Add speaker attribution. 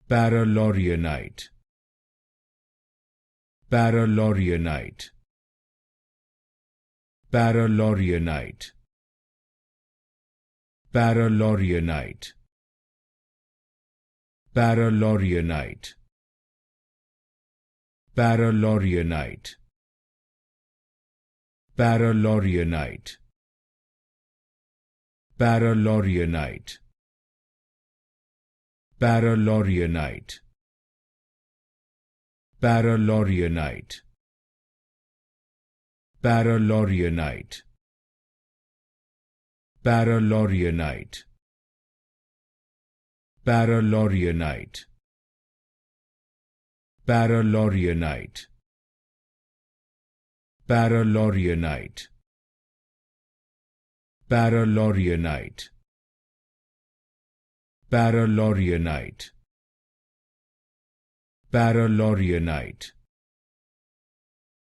Speaker 1: Paralaurionite. Paralaurionite. Paralaurionite. Paralaurionite. Paralaurionite. Paralaurionite. Paralaurionite. Paralaurionite. Paralaurionite. Paralaurionite. Paralaurionite. Paralaurionite. Paralaurionite. Paralaurionite. Paralaurionite. Paralaurionite. Paralaurionite. Paralaurionite.